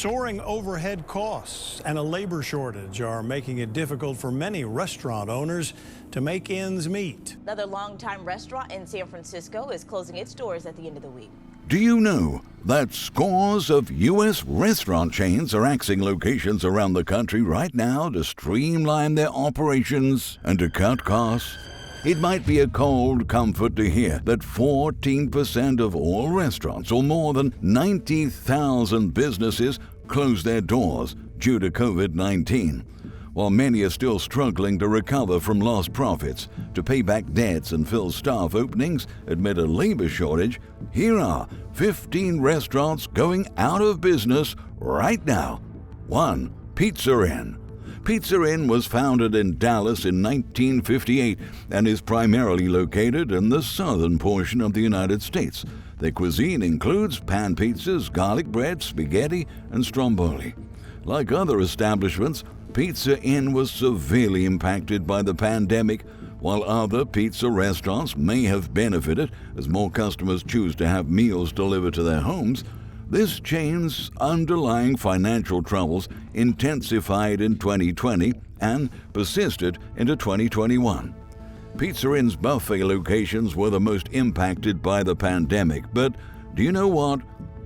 Soaring overhead costs and a labor shortage are making it difficult for many restaurant owners to make ends meet. Another longtime restaurant in San Francisco is closing its doors at the end of the week. Do you know that scores of U.S. restaurant chains are axing locations around the country right now to streamline their operations and to cut costs? It might be a cold comfort to hear that 14% of all restaurants, or more than 90,000 businesses, closed their doors due to COVID-19. While many are still struggling to recover from lost profits, to pay back debts and fill staff openings amid a labor shortage, here are 15 restaurants going out of business right now. 1. Pizza Inn. Pizza Inn was founded in Dallas in 1958 and is primarily located in the southern portion of the United States. Their cuisine includes pan pizzas, garlic bread, spaghetti, and stromboli. Like other establishments, Pizza Inn was severely impacted by the pandemic, while other pizza restaurants may have benefited as more customers choose to have meals delivered to their homes. This chain's underlying financial troubles intensified in 2020 and persisted into 2021. Pizza Inn's buffet locations were the most impacted by the pandemic, but do you know what?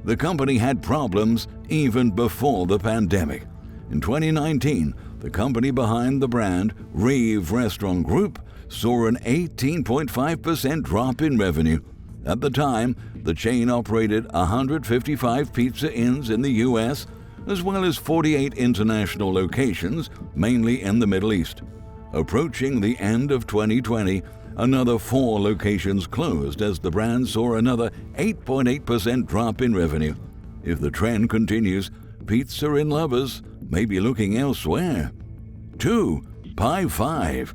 The company had problems even before the pandemic. In 2019, the company behind the brand, Rave Restaurant Group, saw an 18.5% drop in revenue. At the time, the chain operated 155 Pizza Inns in the U.S., as well as 48 international locations, mainly in the Middle East. Approaching the end of 2020, another 4 locations closed as the brand saw another 8.8% drop in revenue. If the trend continues, Pizza Inn lovers may be looking elsewhere. 2. PiFive.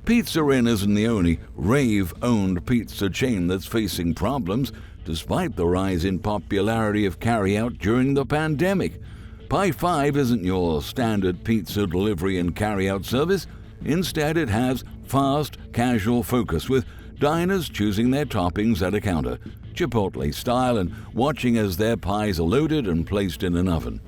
Pizza Inn isn't the only rave-owned pizza chain that's facing problems, despite the rise in popularity of carryout during the pandemic. PiFive isn't your standard pizza delivery and carryout service. Instead, it has fast, casual focus, with diners choosing their toppings at a counter, Chipotle style, and watching as their pies are loaded and placed in an oven.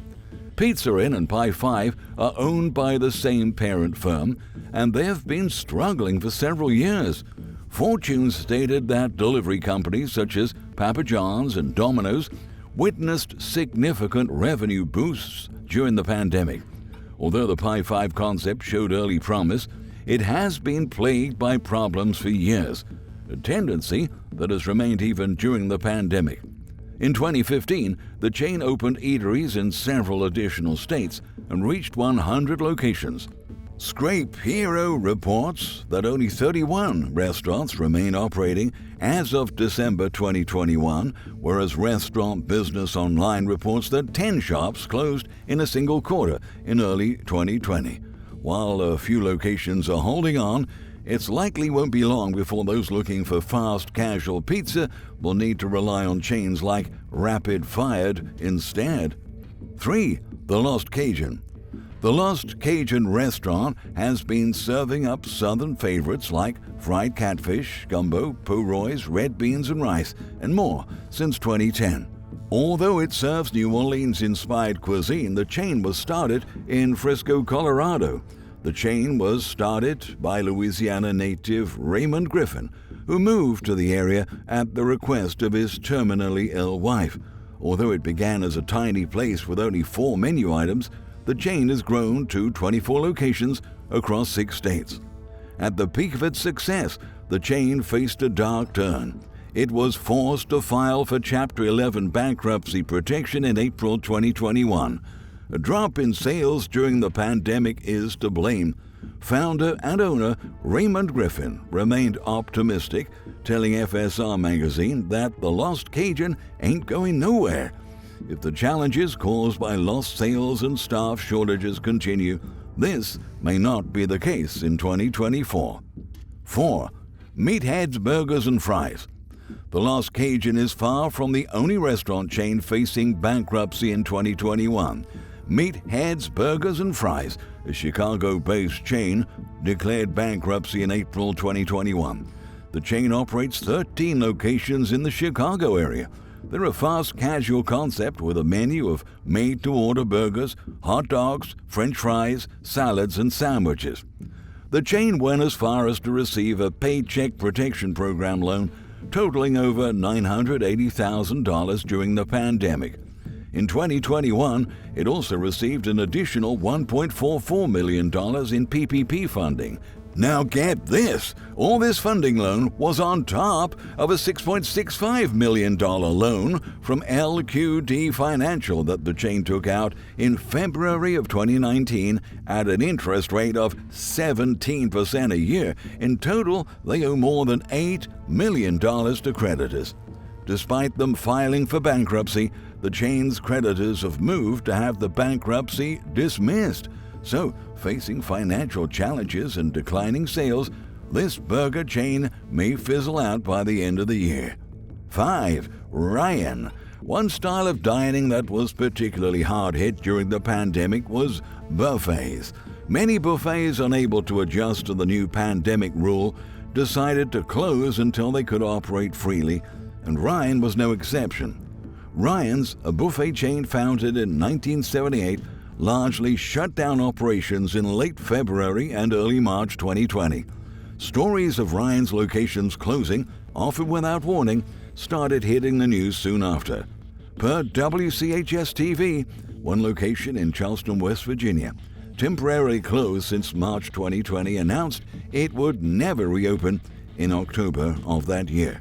Pizza Inn and PiFive are owned by the same parent firm, and they've been struggling for several years. Fortune stated that delivery companies such as Papa John's and Domino's witnessed significant revenue boosts during the pandemic. Although the PiFive concept showed early promise, it has been plagued by problems for years, a tendency that has remained even during the pandemic. In 2015, the chain opened eateries in several additional states and reached 100 locations. Scrape Hero reports that only 31 restaurants remain operating as of December 2021, whereas Restaurant Business Online reports that 10 shops closed in a single quarter in early 2020. While a few locations are holding on, it's likely won't be long before those looking for fast, casual pizza will need to rely on chains like Rapid Fired instead. 3. The Lost Cajun. The Lost Cajun restaurant has been serving up southern favorites like fried catfish, gumbo, po' red beans and rice, and more since 2010. Although it serves New Orleans-inspired cuisine, the chain was started in Frisco, Colorado. The chain was started by Louisiana native Raymond Griffin, who moved to the area at the request of his terminally ill wife. Although it began as a tiny place with only 4 menu items, the chain has grown to 24 locations across 6 states. At the peak of its success, the chain faced a dark turn. It was forced to file for Chapter 11 bankruptcy protection in April 2021. A drop in sales during the pandemic is to blame. Founder and owner Raymond Griffin remained optimistic, telling FSR magazine that the Lost Cajun ain't going nowhere. If the challenges caused by lost sales and staff shortages continue, this may not be the case in 2024. 4. Meathead's Burgers and Fries. The Lost Cajun is far from the only restaurant chain facing bankruptcy in 2021. Meathead's Burgers and Fries, a Chicago-based chain, declared bankruptcy in April 2021. The chain operates 13 locations in the Chicago area. They're a fast casual concept with a menu of made-to-order burgers, hot dogs, french fries, salads, and sandwiches. The chain went as far as to receive a Paycheck Protection Program loan totaling over $980,000 during the pandemic. In 2021, it also received an additional $1.44 million in PPP funding. Now get this, all this funding loan was on top of a $6.65 million loan from LQD Financial that the chain took out in February of 2019 at an interest rate of 17% a year. In total, they owe more than $8 million to creditors. Despite them filing for bankruptcy, the chain's creditors have moved to have the bankruptcy dismissed. So, facing financial challenges and declining sales, this burger chain may fizzle out by the end of the year. 5. Ryan. One style of dining that was particularly hard hit during the pandemic was buffets. Many buffets, unable to adjust to the new pandemic rule, decided to close until they could operate freely, and Ryan was no exception. Ryan's, a buffet chain founded in 1978, largely shut down operations in late February and early March 2020. Stories of Ryan's locations closing, often without warning, started hitting the news soon after. Per WCHS-TV, one location in Charleston, West Virginia, temporarily closed since March 2020, announced it would never reopen in October of that year.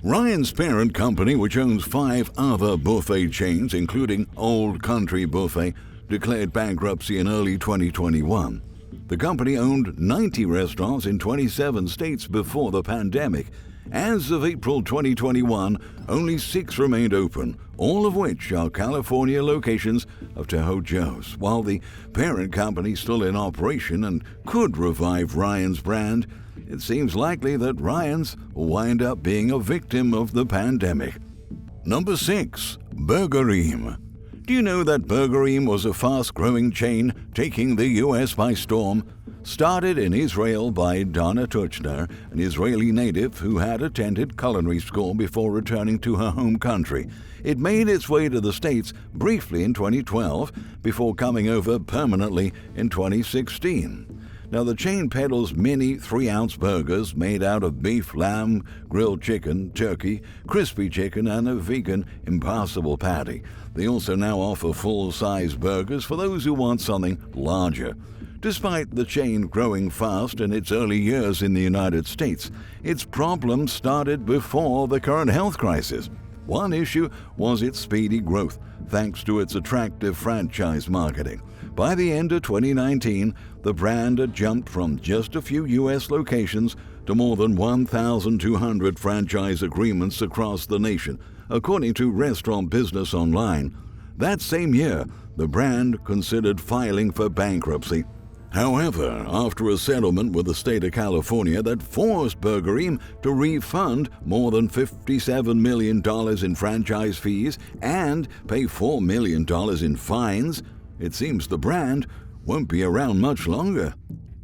Ryan's parent company, which owns 5 other buffet chains, including Old Country Buffet, declared bankruptcy in early 2021. The company owned 90 restaurants in 27 states before the pandemic. As of April 2021, only 6 remained open, all of which are California locations of Tahoe Joe's. While the parent company is still in operation and could revive Ryan's brand, it seems likely that Ryan's will wind up being a victim of the pandemic. Number 6. Burgerim. Do you know that Burgerim was a fast-growing chain taking the U.S. by storm? Started in Israel by Donna Tuchner, an Israeli native who had attended culinary school before returning to her home country. It made its way to the States briefly in 2012 before coming over permanently in 2016. Now, the chain peddles mini 3-ounce burgers made out of beef, lamb, grilled chicken, turkey, crispy chicken, and a vegan Impossible patty. They also now offer full-size burgers for those who want something larger. Despite the chain growing fast in its early years in the United States, its problems started before the current health crisis. One issue was its speedy growth, thanks to its attractive franchise marketing. By the end of 2019, the brand had jumped from just a few U.S. locations to more than 1,200 franchise agreements across the nation, according to Restaurant Business Online. That same year, the brand considered filing for bankruptcy. However, after a settlement with the state of California that forced Burgerim to refund more than $57 million in franchise fees and pay $4 million in fines, it seems the brand won't be around much longer.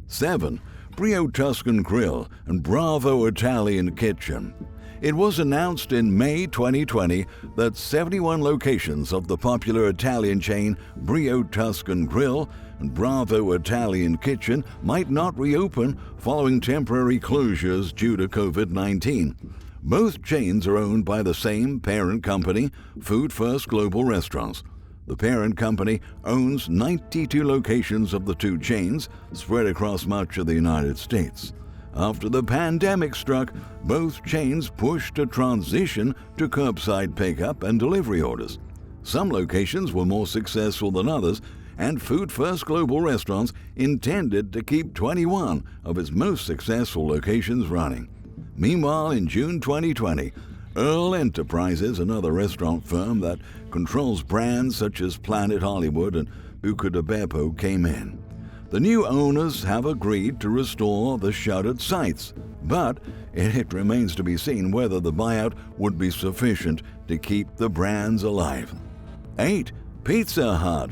7. Brio Tuscan Grill and Bravo Italian Kitchen. It was announced in May 2020 that 71 locations of the popular Italian chain Brio Tuscan Grill and Bravo Italian Kitchen might not reopen following temporary closures due to COVID-19. Both chains are owned by the same parent company, Food First Global Restaurants. The parent company owns 92 locations of the two chains, spread across much of the United States. After the pandemic struck, both chains pushed a transition to curbside pickup and delivery orders. Some locations were more successful than others, and Food First Global Restaurants intended to keep 21 of its most successful locations running. Meanwhile, in June 2020, Earl Enterprises, another restaurant firm that controls brands such as Planet Hollywood and Buca di Beppo, came in. The new owners have agreed to restore the shuttered sites, but it remains to be seen whether the buyout would be sufficient to keep the brands alive. 8. Pizza Hut.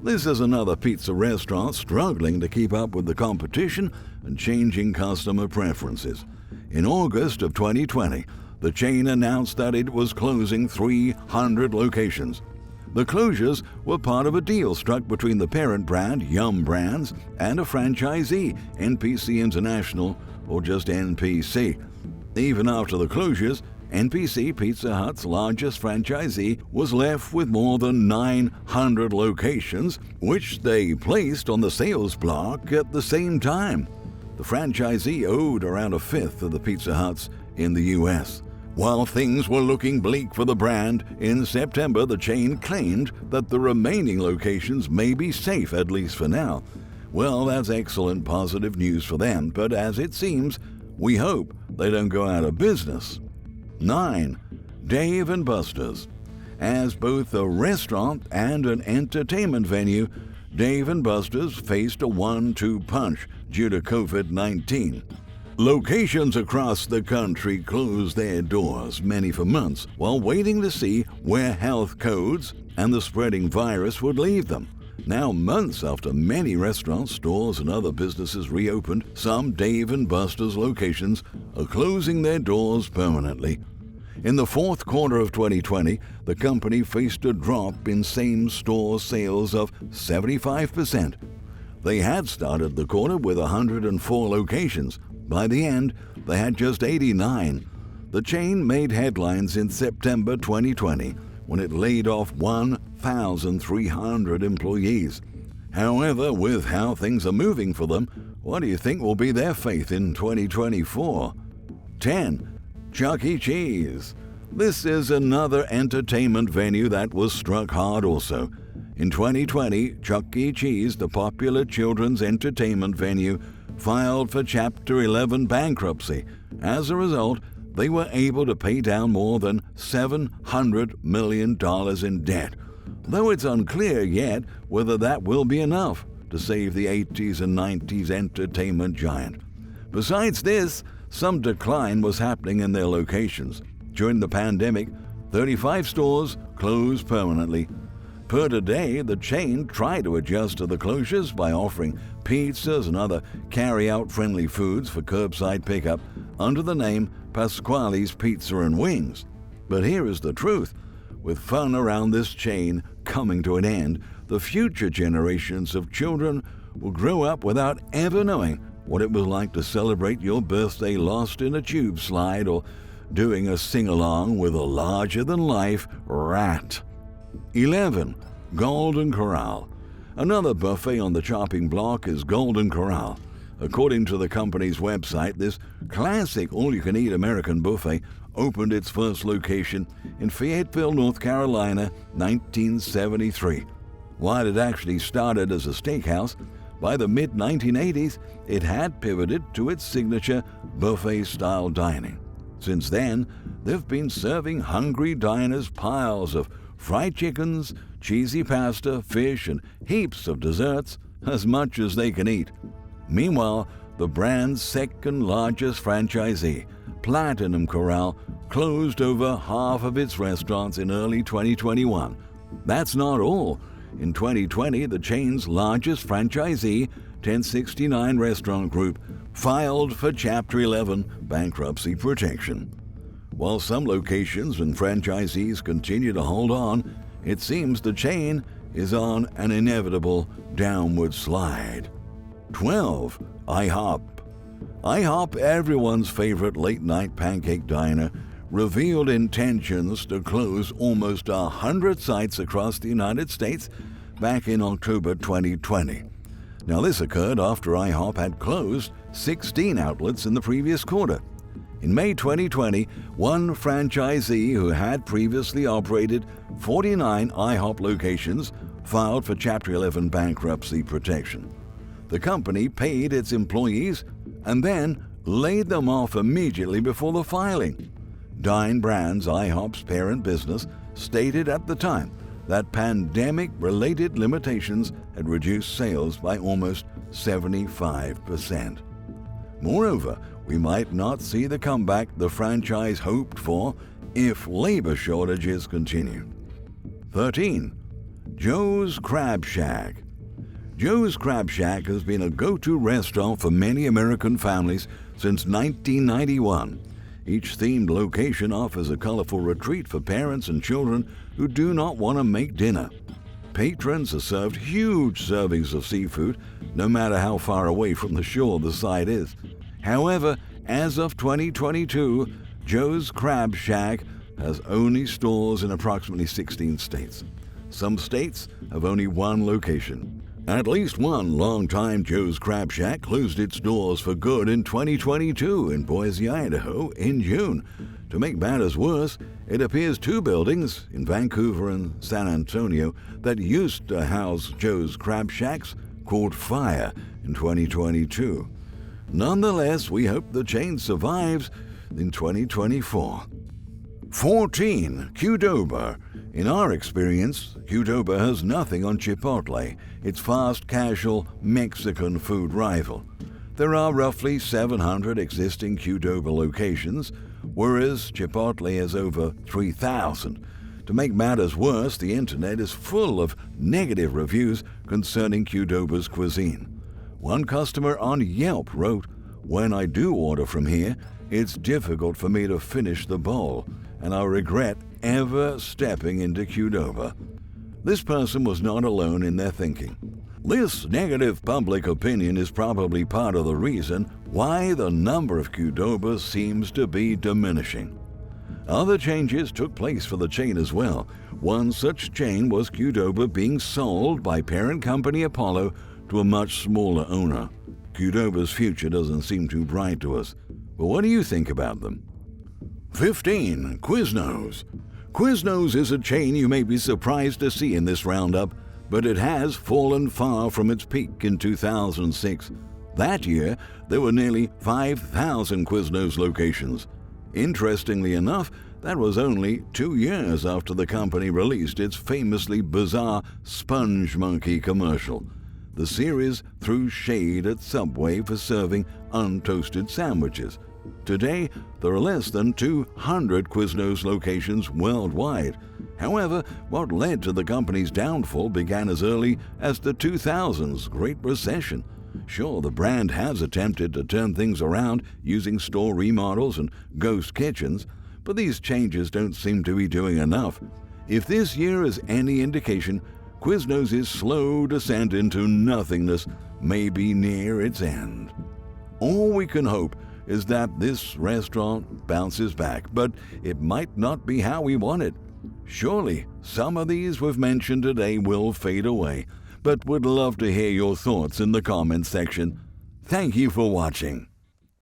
This is another pizza restaurant struggling to keep up with the competition and changing customer preferences. In August of 2020, the chain announced that it was closing 300 locations. The closures were part of a deal struck between the parent brand, Yum Brands, and a franchisee, NPC International, or just NPC. Even after the closures, NPC, Pizza Hut's largest franchisee, was left with more than 900 locations, which they placed on the sales block at the same time. The franchisee owed around a fifth of the Pizza Huts in the U.S. While things were looking bleak for the brand, in September the chain claimed that the remaining locations may be safe, at least for now. Well, that's excellent positive news for them, but as it seems, we hope they don't go out of business. 9. Dave & Buster's. As both a restaurant and an entertainment venue, Dave & Buster's faced a 1-2 punch due to COVID-19. Locations across the country closed their doors, many for months, while waiting to see where health codes and the spreading virus would leave them. Now, months after many restaurants, stores, and other businesses reopened, some Dave & Buster's locations are closing their doors permanently. In the fourth quarter of 2020, the company faced a drop in same-store sales of 75%. They had started the quarter with 104 locations. By the end, they had just 89. The chain made headlines in September 2020 when it laid off 1,300 employees. However, with how things are moving for them, what do you think will be their fate in 2024? 10. Chuck E. Cheese. This is another entertainment venue that was struck hard also. In 2020, Chuck E. Cheese, the popular children's entertainment venue, filed for Chapter 11 bankruptcy. As a result, they were able to pay down more than $700 million in debt, though it's unclear yet whether that will be enough to save the 80s and 90s entertainment giant. Besides this, some decline was happening in their locations. During the pandemic, 35 stores closed permanently. Per today, the chain tried to adjust to the closures by offering pizzas and other carry-out friendly foods for curbside pickup under the name Pasquale's Pizza and Wings. But here is the truth. With fun around this chain coming to an end, the future generations of children will grow up without ever knowing what it was like to celebrate your birthday lost in a tube slide or doing a sing-along with a larger-than-life rat. 11. Golden Corral. Another buffet on the chopping block is Golden Corral. According to the company's website, this classic all-you-can-eat American buffet opened its first location in Fayetteville, North Carolina, 1973. While it actually started as a steakhouse, by the mid-1980s, it had pivoted to its signature buffet-style dining. Since then, they've been serving hungry diners piles of fried chickens, cheesy pasta, fish, and heaps of desserts, as much as they can eat. Meanwhile, the brand's second-largest franchisee, Platinum Corral, closed over half of its restaurants in early 2021. That's not all. In 2020, the chain's largest franchisee, 1069 Restaurant Group, filed for Chapter 11 bankruptcy protection. While some locations and franchisees continue to hold on, it seems the chain is on an inevitable downward slide. 12. IHOP. IHOP, everyone's favorite late-night pancake diner, revealed intentions to close almost 100 sites across the United States back in October 2020. Now, this occurred after IHOP had closed 16 outlets in the previous quarter. In May 2020, one franchisee who had previously operated 49 IHOP locations filed for Chapter 11 bankruptcy protection. The company paid its employees and then laid them off immediately before the filing. Dine Brands, IHOP's parent business, stated at the time that pandemic-related limitations had reduced sales by almost 75%. Moreover, we might not see the comeback the franchise hoped for if labor shortages continue. 13. Joe's Crab Shack. Joe's Crab Shack has been a go-to restaurant for many American families since 1991. Each themed location offers a colorful retreat for parents and children who do not want to make dinner. Patrons are served huge servings of seafood, no matter how far away from the shore the site is. However, as of 2022, Joe's Crab Shack has only stores in approximately 16 states. Some states have only one location. At least one longtime Joe's Crab Shack closed its doors for good in 2022 in Boise, Idaho in June. To make matters worse, it appears two buildings in Vancouver and San Antonio that used to house Joe's Crab Shacks caught fire in 2022. Nonetheless, we hope the chain survives in 2024. 14. Qdoba. In our experience, Qdoba has nothing on Chipotle, its fast casual Mexican food rival. There are roughly 700 existing Qdoba locations, whereas Chipotle has over 3,000. To make matters worse, the internet is full of negative reviews concerning Qdoba's cuisine. One customer on Yelp wrote, "When I do order from here, it's difficult for me to finish the bowl, and I regret ever stepping into Qdoba." This person was not alone in their thinking. This negative public opinion is probably part of the reason why the number of Qdobas seems to be diminishing. Other changes took place for the chain as well. One such chain was Qdoba being sold by parent company Apollo to a much smaller owner. Qdoba's future doesn't seem too bright to us. But what do you think about them? 15. Quiznos. Quiznos is a chain you may be surprised to see in this roundup, but it has fallen far from its peak in 2006. That year, there were nearly 5,000 Quiznos locations. Interestingly enough, that was only 2 years after the company released its famously bizarre Sponge Monkey commercial. The series threw shade at Subway for serving untoasted sandwiches. Today, there are less than 200 Quiznos locations worldwide. However, what led to the company's downfall began as early as the 2000s Great Recession. Sure, the brand has attempted to turn things around using store remodels and ghost kitchens, but these changes don't seem to be doing enough. If this year is any indication, Quiznos' slow descent into nothingness may be near its end. All we can hope is that this restaurant bounces back, but it might not be how we want it. Surely, some of these we've mentioned today will fade away, but would love to hear your thoughts in the comments section. Thank you for watching.